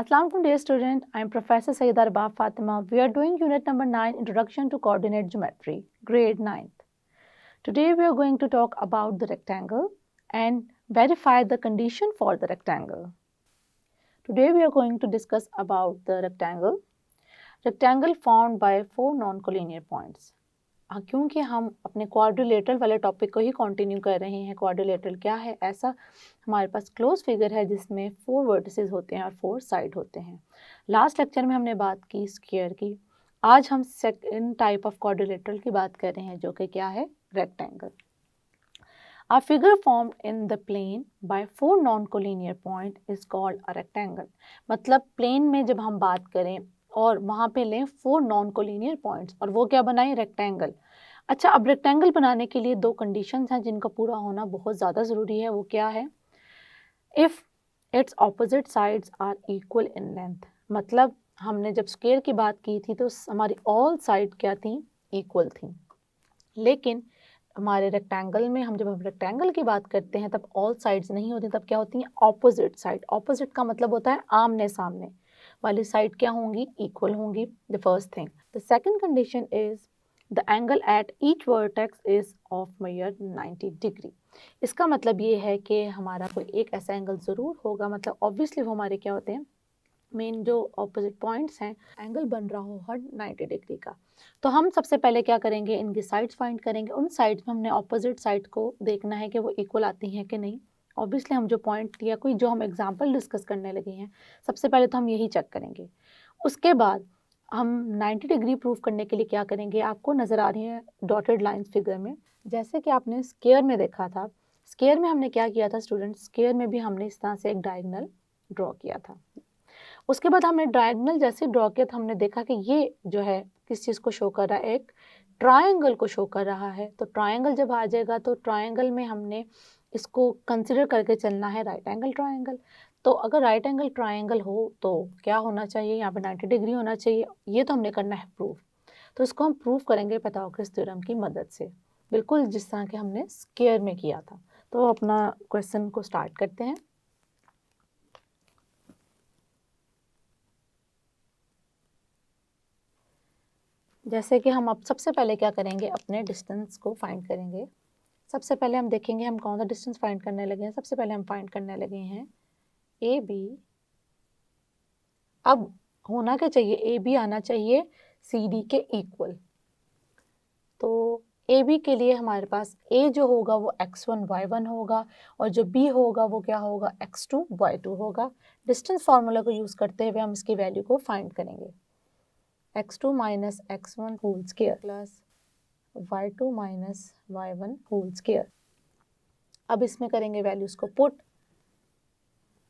Assalamualaikum dear student, I am Professor Sayyida Arbab Fatima. We are doing unit number 9, Introduction to Coordinate Geometry, grade 9th. Today we are going to talk about the rectangle and verify the condition for the rectangle. Today we are going to discuss about the rectangle formed by 4 non-collinear points. क्योंकि हम अपने quadrilateral वाले topic को ही continue कर रहे हैं. Quadrilateral क्या है? ऐसा हमारे पास क्लोज फिगर है जिसमें 4 वर्टिसेस होते हैं और 4 साइड होते हैं. लास्ट लेक्चर में हमने बात की स्क्वायर की. आज हम सेकंड टाइप ऑफ क्वाड्रिलेटरल की बात कर रहे हैं जो कि क्या है? Rectangle. A figure formed in the plane by 4 non-collinear point is called a rectangle. मतलब प्लेन में जब हम बात करें और वहाँ पे लें 4 नॉन कोलिनियर पॉइंट्स और वो क्या बनाएं? रेक्टेंगल. अच्छा, अब रेक्टेंगल बनाने के लिए 2 कंडीशंस हैं जिनका पूरा होना बहुत ज़्यादा ज़रूरी है. वो क्या है? If it's opposite sides are equal in length. मतलब हमने जब स्क्वायर की बात की थी तो हमारी ऑल साइड क्या थी? इक्वल थी. लेकिन हमारे रेक्टेंगल में जब हम रेक्टेंगल की बात करते हैं तब ऑल साइड्स नहीं होती, तब क्या होती हैं? Opposite side. ऑपोजिट का मतलब होता है आमने सामने वाली साइड क्या होंगी? इक्वल होंगी. The first thing. The second condition is the angle at each vertex is of measure 90 degree. इसका मतलब ये है कि हमारा कोई एक ऐसा एंगल ज़रूर होगा, मतलब ऑब्वियसली वो हमारे क्या होते हैं? मेन जो ऑपोजिट पॉइंट्स हैं, एंगल बन रहा हो हर 90 डिग्री का. तो हम सबसे पहले क्या करेंगे? इनकी साइड्स फाइंड करेंगे. उन साइड्स में हमने ऑपोजिट साइड को देखना है कि वो इक्वल आती हैं कि नहीं. ऑब्वियसली हम जो पॉइंट या कोई जो हम एग्जांपल डिस्कस करने लगे हैं, सबसे पहले तो हम यही चेक करेंगे. उसके बाद हम 90 डिग्री प्रूव करने के लिए क्या करेंगे? आपको नज़र आ रही है डॉटेड लाइन्स फिगर में. जैसे कि आपने स्क्वायर में देखा था, स्क्वायर में हमने क्या किया था स्टूडेंट्स? स्क्वायर में भी हमने इस तरह से एक डायगोनल ड्रॉ किया था. उसके बाद हमने डायगोनल जैसे ड्रॉ किया था, हमने देखा कि ये जो है किस चीज़ को शो कर रहा है? एक ट्रायंगल को शो कर रहा है. तो ट्रायंगल जब आ जाएगा तो ट्रायंगल में हमने इसको कंसिडर करके चलना है राइट एंगल ट्रायंगल. तो अगर राइट एंगल ट्रायंगल हो तो क्या होना चाहिए? यहाँ पे 90 डिग्री होना चाहिए. ये तो हमने करना है प्रूफ. तो इसको हम प्रूफ करेंगे पाइथागोरस थ्योरम की मदद से, बिल्कुल जिस तरह के हमने स्क्वायर में किया था. तो अपना क्वेश्चन को स्टार्ट करते हैं. जैसे कि हम अब सबसे पहले क्या करेंगे? अपने डिस्टेंस को फाइंड करेंगे. सबसे पहले हम देखेंगे हम कौन सा डिस्टेंस फाइंड करने लगे हैं. सबसे पहले हम फाइंड करने लगे हैं ए बी. अब होना क्या चाहिए? ए बी आना चाहिए सी डी के इक्वल. तो ए बी के लिए हमारे पास ए जो होगा वो x1 y1 होगा और जो बी होगा वो क्या होगा? x2 y2 होगा. डिस्टेंस फार्मूला को यूज़ करते हुए हम इसकी वैल्यू को फाइंड करेंगे. x2 minus x1 whole square plus y2 minus y1 whole square. अब इसमें करेंगे वैल्यूज को put.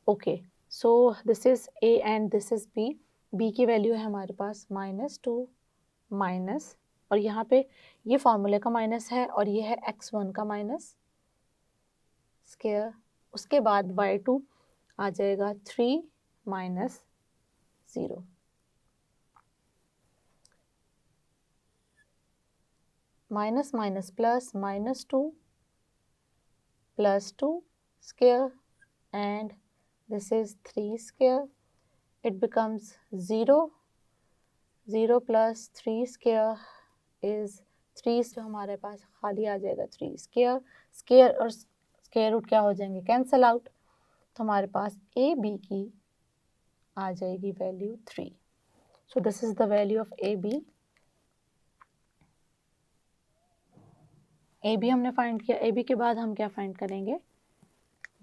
Okay, so this is a and this is b. b की वैल्यू है हमारे पास -2 माइनस, और यहाँ पे ये फार्मूले का माइनस है और ये है x1 का माइनस स्क्वायर. उसके बाद y2 आ जाएगा 3 minus 0. Minus minus plus -2 plus 2 square and this is 3 square. It becomes 0. 0 plus 3 square is 3. जो हमारे पास खाली आ जाएगा 3 square. स्क्वायर और स्क्वायर रूट क्या हो जाएंगे? Cancel out. तो हमारे पास ए बी की आ जाएगी value 3. So this is the value of A B. A B हमने फाइंड किया. ए बी के बाद हम क्या फाइंड करेंगे?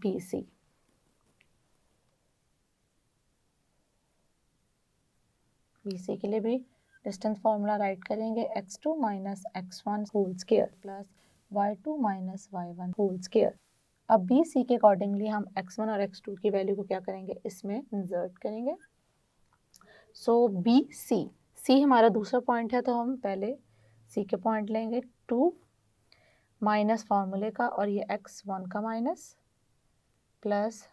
B C. बी सी के लिए भी डिस्टेंस फार्मूला राइट करेंगे. x2 minus x1 whole square plus y2 minus y1 whole square. अब बी सी के अकॉर्डिंगली हम x1 और x2 की वैल्यू को क्या करेंगे? इसमें इंसर्ट करेंगे. सो बी सी. सी हमारा दूसरा पॉइंट है तो हम पहले सी के पॉइंट लेंगे. 2 माइनस फार्मूले का और ये x1 का minus plus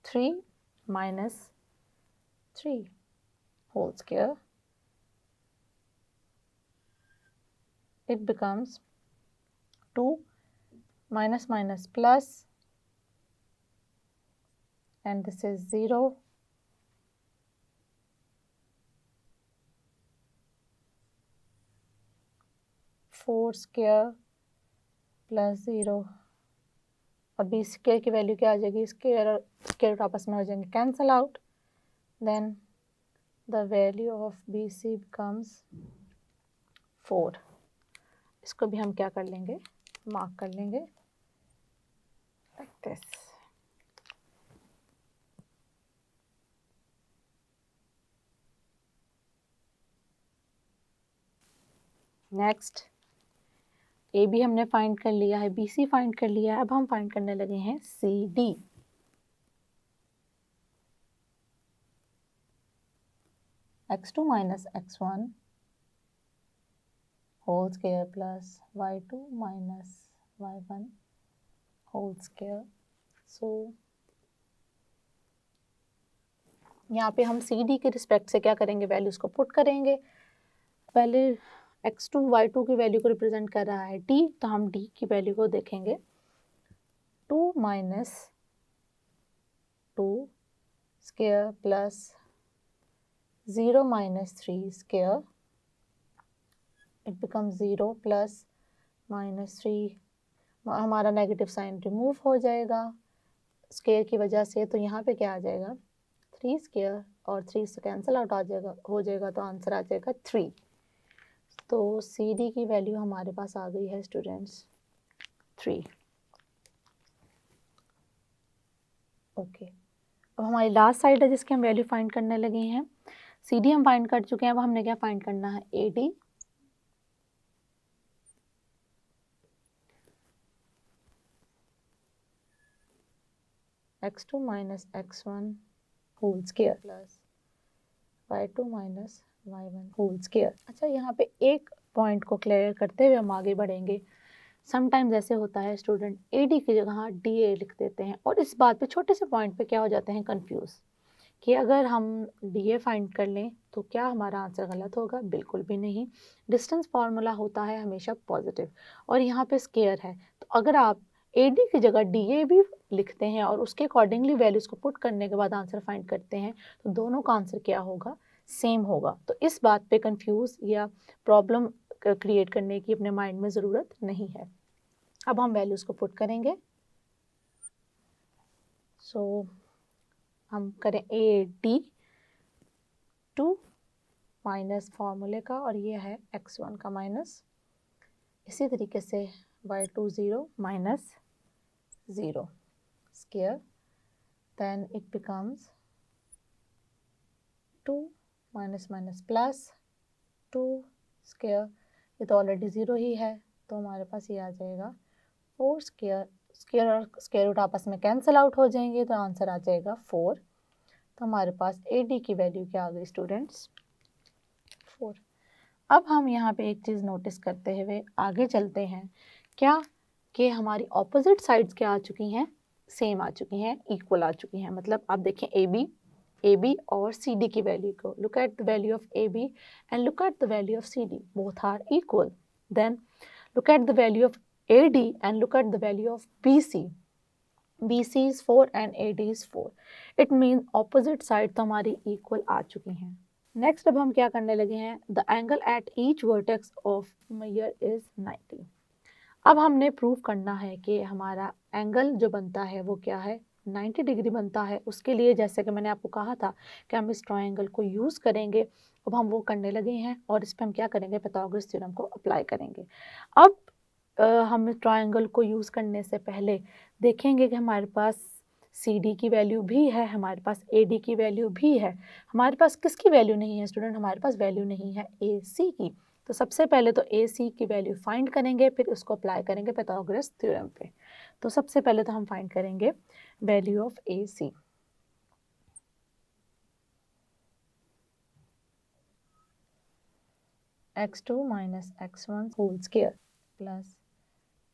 3 minus 3 whole square. It becomes 2 minus minus plus and this is 0 4 square plus 0 और बी स्क्वायर की वैल्यू क्या आ जाएगी, स्क्वायर और स्क्वायर रूट आपस में हो जाएंगे cancel out, then the value of B C becomes 4। इसको भी हम क्या कर लेंगे, मार्क कर लेंगे like this. Next A B हमने फाइंड कर लिया है, बी सी फाइंड कर लिया है, अब हम फाइंड करने लगे हैं C D. x2 minus x1 whole square plus y2 minus y1 whole square. So यहाँ पे हम सी डी के रिस्पेक्ट से क्या करेंगे, वैल्यूज को पुट करेंगे। पहले x2 y2 की वैल्यू को रिप्रेजेंट कर रहा है d, तो हम d की वैल्यू को देखेंगे 2 minus 2 square plus 0 minus 3 square, it become 0 plus minus 3, हमारा नेगेटिव साइन रिमूव हो जाएगा स्क्वायर की वजह से, तो यहाँ पे क्या आ जाएगा 3 स्क्वायर और 3 से कैंसिल आउट आ जाएगा, हो जाएगा, तो आंसर आ जाएगा 3। तो सी डी की वैल्यू हमारे पास आ गई है स्टूडेंट्स 3। ओके, अब हमारी लास्ट साइड है जिसकी हम वैल्यू फाइंड करने लगे हैं। सी डी हम फाइंड कर चुके हैं, अब हमने क्या फाइंड करना है, A D. x2 minus x1 whole square plus y2 minus y1 whole square. अच्छा, यहाँ पे एक पॉइंट को क्लियर करते हुए हम आगे बढ़ेंगे। समटाइम्स ऐसे होता है स्टूडेंट ए डी की जगह डी ए लिख देते हैं, और इस बात पे छोटे से पॉइंट पे क्या हो जाते हैं कंफ्यूज कि अगर हम डी ए फाइंड कर लें तो क्या हमारा आंसर गलत होगा, बिल्कुल भी नहीं। डिस्टेंस फार्मूला होता है हमेशा पॉजिटिव, और यहाँ पे स्केयर है, तो अगर आप ए डी की जगह डी ए भी लिखते हैं और उसके अकॉर्डिंगली वैल्यूज़ को पुट करने के बाद आंसर फाइंड करते हैं, तो दोनों का आंसर क्या होगा, सेम होगा। तो इस बात पे कंफ्यूज या प्रॉब्लम क्रिएट करने की अपने माइंड में ज़रूरत नहीं है। अब हम वैल्यूज़ को पुट करेंगे। सो हम करें ए डी 2 माइनस फार्मूले का, और ये है x1 का माइनस, इसी तरीके से y2 0 minus 0 square, then it becomes 2 minus minus plus 2 square, ये तो ऑलरेडी 0 ही है, तो हमारे पास ये आ जाएगा 4 स्क्वायर, स्क्वायर और स्क्वायर रूट आपस में कैंसिल आउट हो जाएंगे, तो आंसर आ जाएगा 4। तो हमारे पास ए डी की वैल्यू क्या आ गई स्टूडेंट्स, 4। अब हम यहाँ पे एक चीज़ नोटिस करते हुए आगे चलते हैं, क्या कि हमारी ऑपोजिट साइड्स क्या आ चुकी हैं, सेम आ चुकी हैं, इक्वल आ चुकी हैं। मतलब आप देखें ए बी और सी डी की वैल्यू को, look at the value of A B and look at the value of C D, both are equal. Then look at the value of A D and look at the value of B C, BC is 4 and AD is 4. It means opposite side तो हमारी equal आ चुकी हैं। Next अब हम क्या करने लगे हैं, the angle at each vertex of mayor is 90। अब हमने प्रूव करना है कि हमारा एंगल जो बनता है वो क्या है, 90 डिग्री बनता है। उसके लिए जैसे कि मैंने आपको कहा था कि हम इस ट्रायंगल को यूज़ करेंगे, अब हम वो करने लगे हैं, और इस पर हम क्या करेंगे, पाइथागोरस थ्योरम को अप्लाई करेंगे। अब हम इस ट्रायंगल को यूज़ करने से पहले देखेंगे कि हमारे पास सी डी की वैल्यू भी है, हमारे पास ए डी की वैल्यू भी है। हमारे पास किसकी वैल्यू नहीं है स्टूडेंट, हमारे पास वैल्यू नहीं है ए सी की। तो सबसे पहले तो ए सी की वैल्यू फाइंड करेंगे, फिर उसको अप्लाई करेंगे पाइथागोरस थ्योरम पे। तो सबसे पहले तो हम फाइंड करेंगे value of A C. x2 minus x1 whole square plus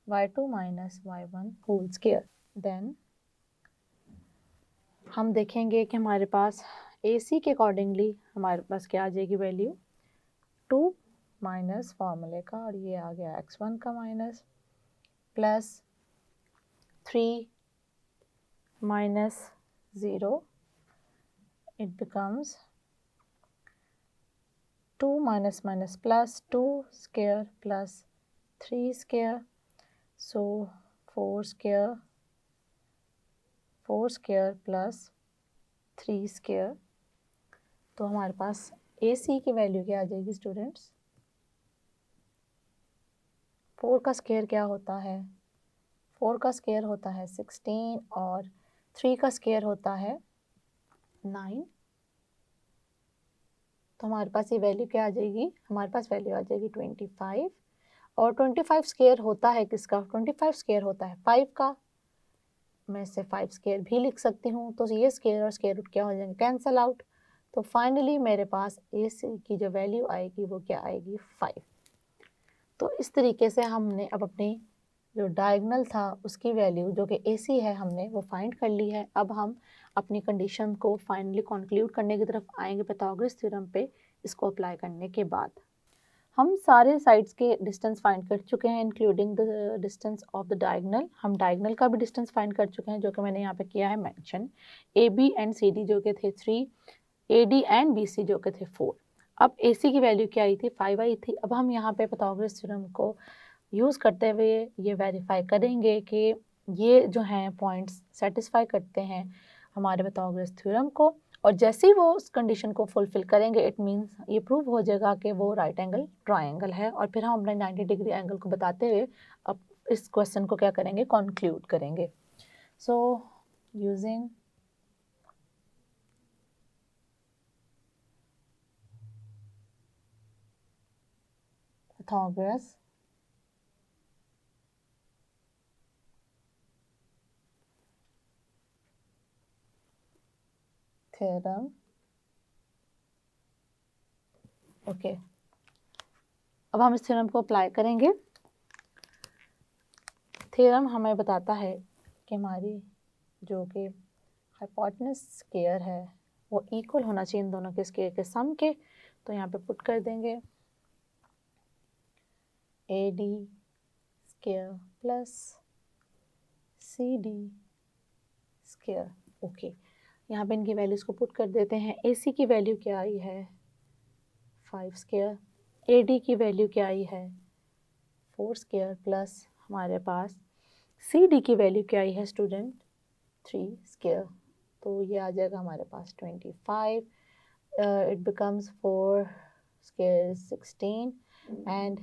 y2 minus y1 whole square. Then हम देखेंगे कि हमारे पास ए सी के अकॉर्डिंगली हमारे पास क्या आ जाएगी वैल्यू, 2 माइनस फार्मूले का, और ये आ गया x1 का minus plus 3 minus 0, it becomes 2 minus minus plus 2 square plus 3 square, so 4 square plus 3 square. तो हमारे पास AC की वैल्यू क्या आ जाएगी स्टूडेंट्स? 4 का स्क्वायर क्या होता है? 4 का स्क्वायर होता है 16 और 3 का स्क्वायर होता है 9. तो हमारे पास ये वैल्यू क्या आ जाएगी? हमारे पास वैल्यू आ जाएगी 25. और 25 स्क्वायर होता है किसका? 25 स्क्वायर होता है 5 का. मैं इसे 5 स्क्वायर भी लिख सकती हूँ. तो ये स्क्वायर और स्क्वायर रूट क्या हो जाएंगे? Cancel out. तो फाइनली मेरे पास AC की जो वैल्यू आएगी वो क्या आएगी? 5. तो इस तरीके से हमने अब अपनी जो डायगोनल था उसकी वैल्यू जो कि AC है हमने वो फाइंड कर ली है. अब हम अपनी कंडीशन को फाइनली कंक्लूड करने की तरफ आएंगे पाइथागोरस थ्योरम पे. इसको अप्लाई करने के बाद हम सारे साइड्स के डिस्टेंस फाइंड कर चुके हैं including the distance of the diagonal. हम डायगोनल का भी डिस्टेंस फाइंड कर चुके हैं जो कि मैंने यहाँ पे किया है मेंशन. AB एंड CD जो कि थे 3, AD एंड BC जो कि थे 4. अब AC की वैल्यू क्या आई थी? 5 आई थी. अब हम यहाँ पे पाइथागोरस थ्योरम को यूज़ करते हुए ये वेरीफाई करेंगे कि ये जो हैं पॉइंट्स सेटिस्फाई करते हैं हमारे पाइथागोरस थ्योरम को. और जैसे ही वो उस कंडीशन को फुलफिल करेंगे इट मीन्स ये प्रूव हो जाएगा कि वो राइट एंगल ट्रायंगल है. और फिर हम अपने 90 डिग्री एंगल को बताते हुए अब इस क्वेश्चन को क्या करेंगे? कंक्लूड करेंगे. So using Pythagoras theorem. Okay, अब हम इस थ्योरम को अप्लाई करेंगे. थ्योरम हमें बताता है कि हमारी जो कि हाइपोटेनस स्क्वायर है वो इक्वल होना चाहिए इन दोनों के स्क्वायर के सम के. तो यहाँ पे पुट कर देंगे AD square plus CD square. Okay, यहाँ पे इनकी वैल्यूज़ को पुट कर देते हैं. AC की वैल्यू क्या आई है? 5 स्क्वायर. AD की वैल्यू क्या आई है? 4 स्क्वायर प्लस हमारे पास CD की वैल्यू क्या आई है स्टूडेंट? 3 स्क्वायर. तो ये आ जाएगा हमारे पास 25. It becomes 4 square is 16 and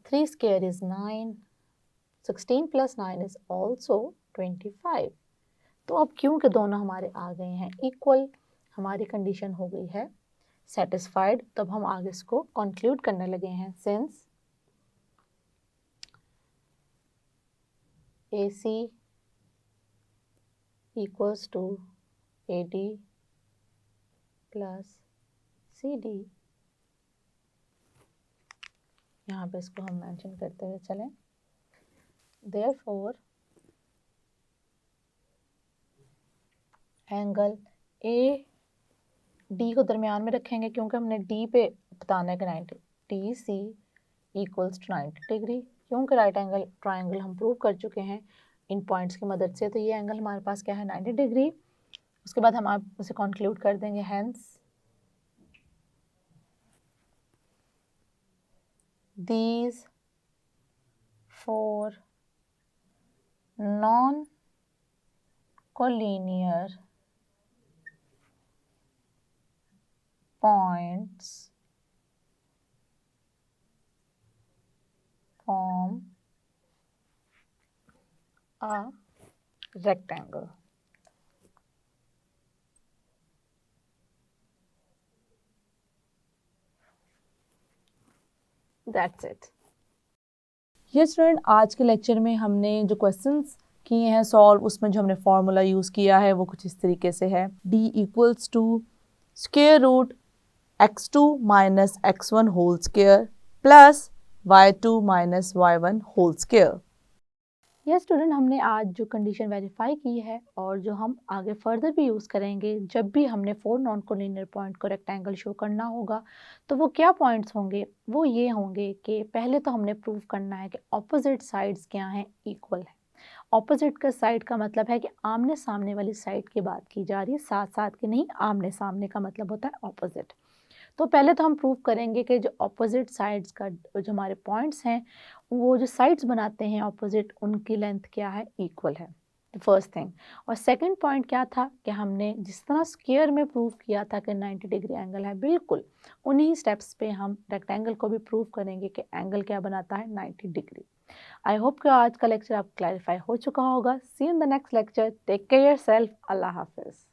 3 square is 9. 16 plus 9 is also 25. तो अब क्योंकि दोनों हमारे आ गए हैं इक्वल, हमारी कंडीशन हो गई है सेटिस्फाइड. तब हम आगे इसको कंक्लूड करने लगे हैं. Since AC equals to AD plus CD. यहाँ पे इसको हम मेंशन करते हुए चलें. Therefore एंगल AD को दरमियान में रखेंगे क्योंकि हमने D पे बताना है कि 90 DC इक्वल्स टू 90 डिग्री. क्योंकि राइट एंगल ट्रायंगल हम प्रूव कर चुके हैं इन पॉइंट्स की मदद से. तो ये एंगल हमारे पास क्या है? 90 डिग्री. उसके बाद हम आप उसे कंक्लूड कर देंगे. Hence these 4 non-collinear points form a rectangle. That's it. ये स्टूडेंट आज के लेक्चर में हमने जो क्वेश्चंस किए हैं सॉल्व, उसमें जो हमने फार्मूला यूज़ किया है वो कुछ इस तरीके से है. D equals to square root x2 minus x1 whole square plus y2 minus y1 whole square. यह स्टूडेंट हमने आज जो कंडीशन वेरीफाई की है और जो हम आगे फर्दर भी यूज़ करेंगे जब भी हमने 4 नॉन कोलिनियर पॉइंट को रेक्टेंगल शो करना होगा. तो वो क्या पॉइंट्स होंगे? वो ये होंगे कि पहले तो हमने प्रूव करना है कि ऑपोजिट साइड्स क्या हैं? इक्वल है. ऑपोजिट का साइड का मतलब है कि आमने सामने वाली साइड की बात की जा रही है, साथ साथ के नहीं. आमने सामने का मतलब होता है ऑपोजिट. तो पहले तो हम प्रूव करेंगे कि जो ऑपोजिट साइड्स का जो हमारे पॉइंट्स हैं, वो जो साइड्स बनाते हैं ऑपोजिट, उनकी लेंथ क्या है, इक्वल है, फर्स्ट थिंग। और सेकंड पॉइंट क्या था कि हमने जिस तरह स्क्वायर में प्रूव किया था कि 90 डिग्री एंगल है, बिल्कुल उन्हीं स्टेप्स पे हम रेक्टेंगल को भी प्रूव करेंगे कि एंगल क्या बनाता है, 90 डिग्री। आई होप कि आज का लेक्चर आपको क्लैरिफाई हो चुका होगा। See in the next lecture, take care yourself, अल्लाह हाफिज़।